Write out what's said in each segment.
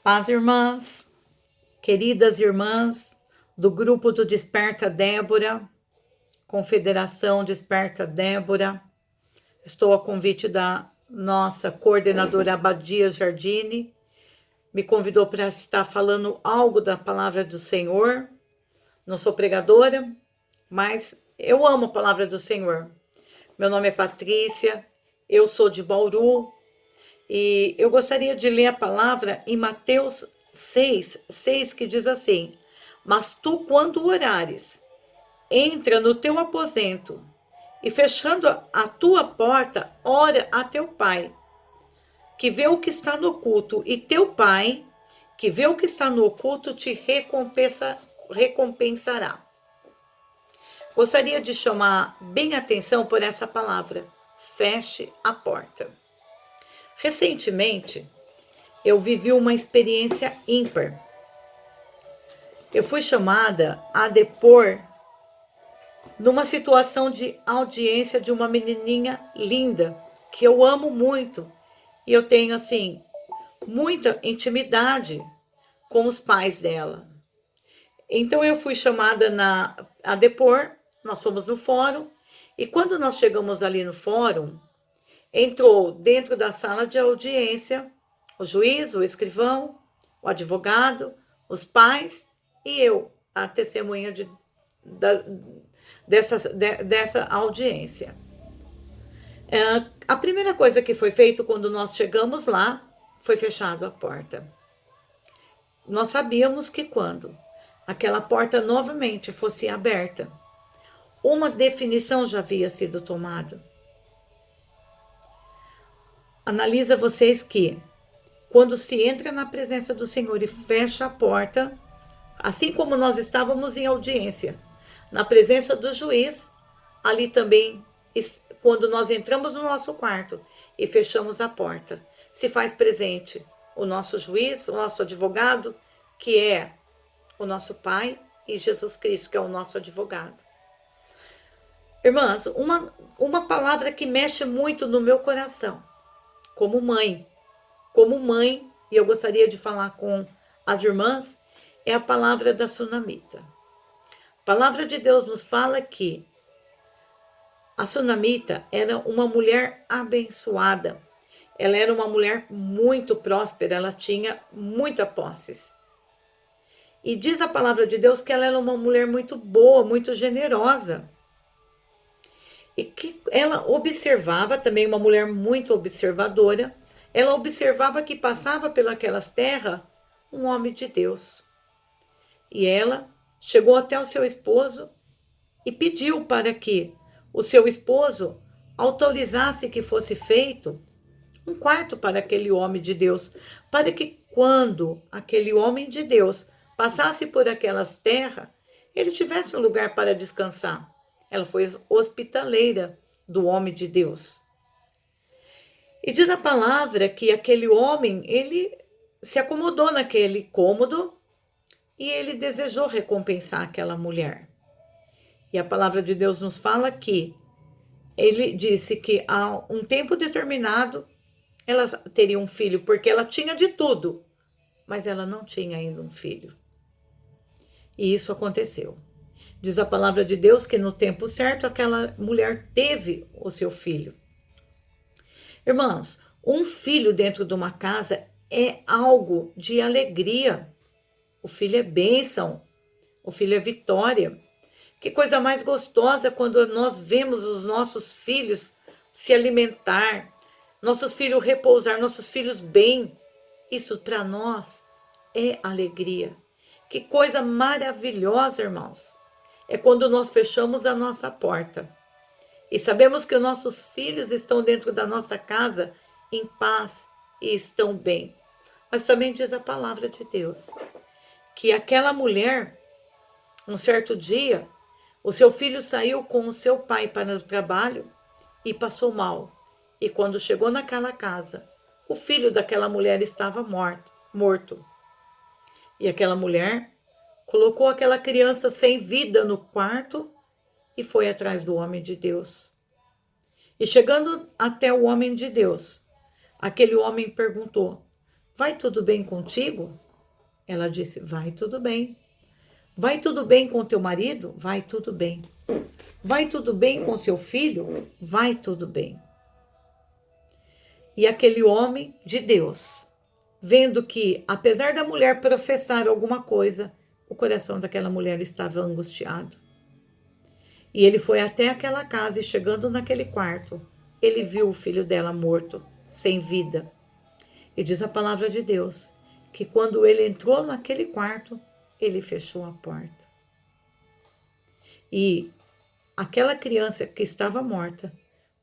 Paz, irmãs, queridas irmãs do grupo do Desperta Débora, Confederação Desperta Débora. Estou a convite da nossa coordenadora Abadia Jardine. Me convidou para estar falando algo da palavra do Senhor. Não sou pregadora, mas eu amo a palavra do Senhor. Meu nome é Patrícia, eu sou de Bauru e eu gostaria de ler a palavra em Mateus 6, que diz assim: Mas tu, quando orares, entra no teu aposento e, fechando a tua porta, ora a teu pai, que vê o que está no oculto, e teu pai, que vê o que está no oculto, te recompensará. Gostaria de chamar bem a atenção por essa palavra: feche a porta. Recentemente, eu vivi uma experiência ímpar. Eu fui chamada a depor numa situação de audiência de uma menininha linda, que eu amo muito. E eu tenho, assim, muita intimidade com os pais dela. Então eu fui chamada a depor, nós fomos no fórum, e quando nós chegamos ali no fórum, entrou dentro da sala de audiência o juiz, o escrivão, o advogado, os pais e eu, a testemunha dessa audiência. A primeira coisa que foi feita quando nós chegamos lá foi fechado a porta. Nós sabíamos que quando aquela porta novamente fosse aberta, uma definição já havia sido tomada. Analisa vocês que quando se entra na presença do Senhor e fecha a porta, assim como nós estávamos em audiência, na presença do juiz, ali também, quando nós entramos no nosso quarto e fechamos a porta, se faz presente o nosso juiz, o nosso advogado, que é o nosso Pai, e Jesus Cristo, que é o nosso advogado. Irmãs, uma palavra que mexe muito no meu coração, como mãe, e eu gostaria de falar com as irmãs, é a palavra da sunamita. A palavra de Deus nos fala que a sunamita era uma mulher abençoada. Ela era uma mulher muito próspera, ela tinha muita posses. E diz a palavra de Deus que ela era uma mulher muito boa, muito generosa. E que ela observava, também uma mulher muito observadora, ela observava que passava pelas terras um homem de Deus. E ela chegou até o seu esposo e pediu para que o seu esposo autorizasse que fosse feito um quarto para aquele homem de Deus, para que quando aquele homem de Deus passasse por aquelas terras, ele tivesse um lugar para descansar. Ela foi hospitaleira do homem de Deus. E diz a palavra que aquele homem, ele se acomodou naquele cômodo e ele desejou recompensar aquela mulher. E a palavra de Deus nos fala que ele disse que a um tempo determinado ela teria um filho, porque ela tinha de tudo, mas ela não tinha ainda um filho. E isso aconteceu. Diz a palavra de Deus que no tempo certo aquela mulher teve o seu filho. Irmãos, um filho dentro de uma casa é algo de alegria. O filho é bênção, o filho é vitória. Que coisa mais gostosa quando nós vemos os nossos filhos se alimentar, nossos filhos repousar, nossos filhos bem. Isso para nós é alegria. Que coisa maravilhosa, irmãos. É quando nós fechamos a nossa porta e sabemos que os nossos filhos estão dentro da nossa casa em paz e estão bem. Mas também diz a palavra de Deus que aquela mulher, um certo dia, o seu filho saiu com o seu pai para o trabalho e passou mal. E quando chegou naquela casa, o filho daquela mulher estava morto. E aquela mulher colocou aquela criança sem vida no quarto e foi atrás do homem de Deus. E chegando até o homem de Deus, aquele homem perguntou: vai tudo bem contigo? Ela disse, vai tudo bem. Vai tudo bem com teu marido? Vai tudo bem. Vai tudo bem com seu filho? Vai tudo bem. E aquele homem de Deus, vendo que, apesar da mulher professar alguma coisa, o coração daquela mulher estava angustiado. E ele foi até aquela casa e, chegando naquele quarto, ele viu o filho dela morto, sem vida. E diz a palavra de Deus que quando ele entrou naquele quarto, ele fechou a porta. E aquela criança que estava morta,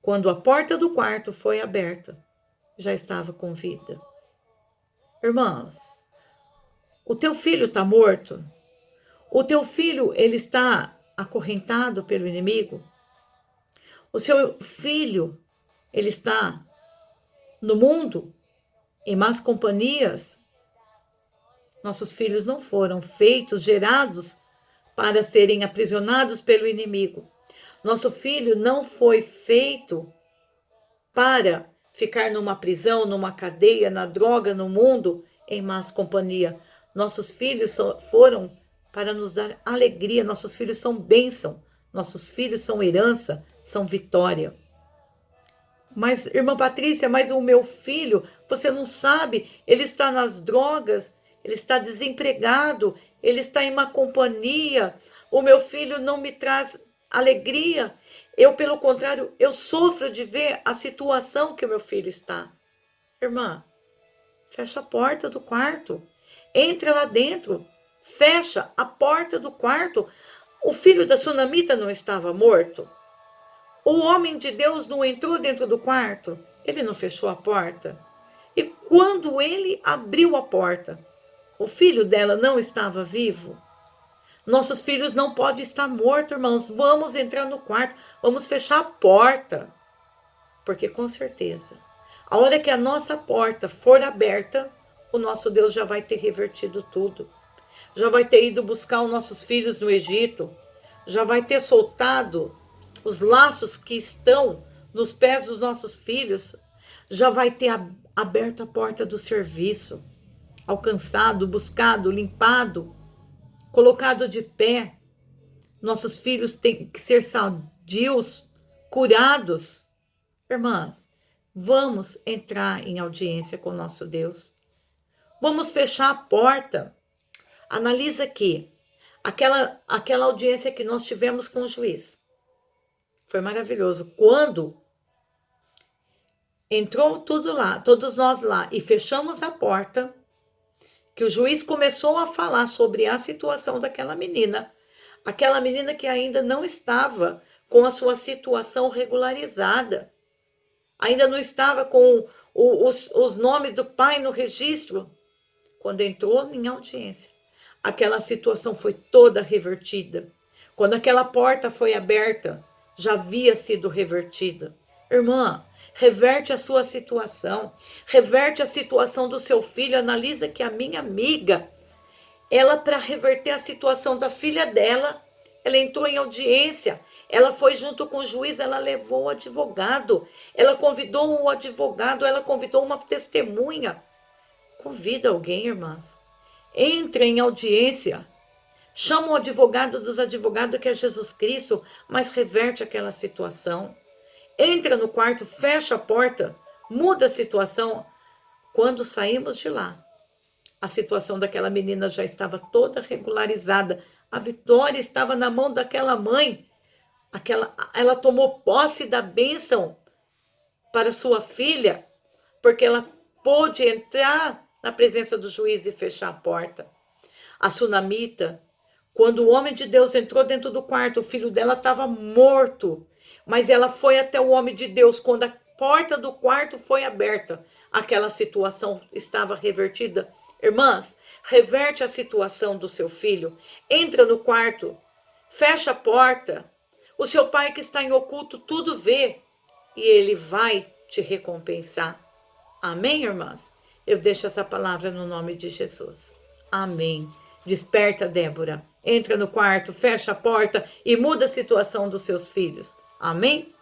quando a porta do quarto foi aberta, já estava com vida. Irmãos, o teu filho está morto? O teu filho, ele está acorrentado pelo inimigo? O seu filho, ele está no mundo, em más companhias? Nossos filhos não foram feitos, gerados para serem aprisionados pelo inimigo. Nosso filho não foi feito para ficar numa prisão, numa cadeia, na droga, no mundo, em más companhia. Nossos filhos foram para nos dar alegria. Nossos filhos são bênção. Nossos filhos são herança, são vitória. Mas, irmã Patrícia, mas o meu filho, você não sabe, ele está nas drogas, ele está desempregado, ele está em má companhia. O meu filho não me traz alegria. Eu, pelo contrário, eu sofro de ver a situação que o meu filho está. Irmã, fecha a porta do quarto. Entra lá dentro. Fecha a porta do quarto. O filho da sunamita não estava morto? O homem de Deus não entrou dentro do quarto? Ele não fechou a porta? E quando ele abriu a porta, o filho dela não estava vivo? Nossos filhos não podem estar mortos, irmãos. Vamos entrar no quarto, vamos fechar a porta. Porque com certeza, a hora que a nossa porta for aberta, o nosso Deus já vai ter revertido tudo. Já vai ter ido buscar os nossos filhos no Egito. Já vai ter soltado os laços que estão nos pés dos nossos filhos. Já vai ter aberto a porta do serviço. Alcançado, buscado, limpado, colocado de pé. Nossos filhos têm que ser sadios, curados. Irmãs, vamos entrar em audiência com o nosso Deus. Vamos fechar a porta. Analisa aqui, aquela audiência que nós tivemos com o juiz. Foi maravilhoso. Quando entrou tudo lá, todos nós lá, e fechamos a porta, que o juiz começou a falar sobre a situação daquela menina. Aquela menina que ainda não estava com a sua situação regularizada. Ainda não estava com os nomes do pai no registro. Quando entrou em audiência, aquela situação foi toda revertida. Quando aquela porta foi aberta, já havia sido revertida. Irmã, reverte a sua situação. Reverte a situação do seu filho. Analisa que a minha amiga, ela, para reverter a situação da filha dela, ela entrou em audiência. Ela foi junto com o juiz, ela levou o advogado. Ela convidou um advogado, ela convidou uma testemunha. Convida alguém, irmãs. Entra em audiência. Chama o advogado dos advogados, que é Jesus Cristo, mas reverte aquela situação. Entra no quarto, fecha a porta, muda a situação. Quando saímos de lá, a situação daquela menina já estava toda regularizada. A vitória estava na mão daquela mãe. Ela tomou posse da bênção para sua filha, porque ela pôde entrar na presença do juiz e fechar a porta. A sunamita, quando o homem de Deus entrou dentro do quarto, o filho dela estava morto, mas ela foi até o homem de Deus. Quando a porta do quarto foi aberta, aquela situação estava revertida. Irmãs, reverte a situação do seu filho. Entra no quarto, fecha a porta. O seu pai que está em oculto tudo vê e ele vai te recompensar. Amém, irmãs? Eu deixo essa palavra no nome de Jesus. Amém. Desperta, Débora. Entra no quarto, fecha a porta e muda a situação dos seus filhos. Amém?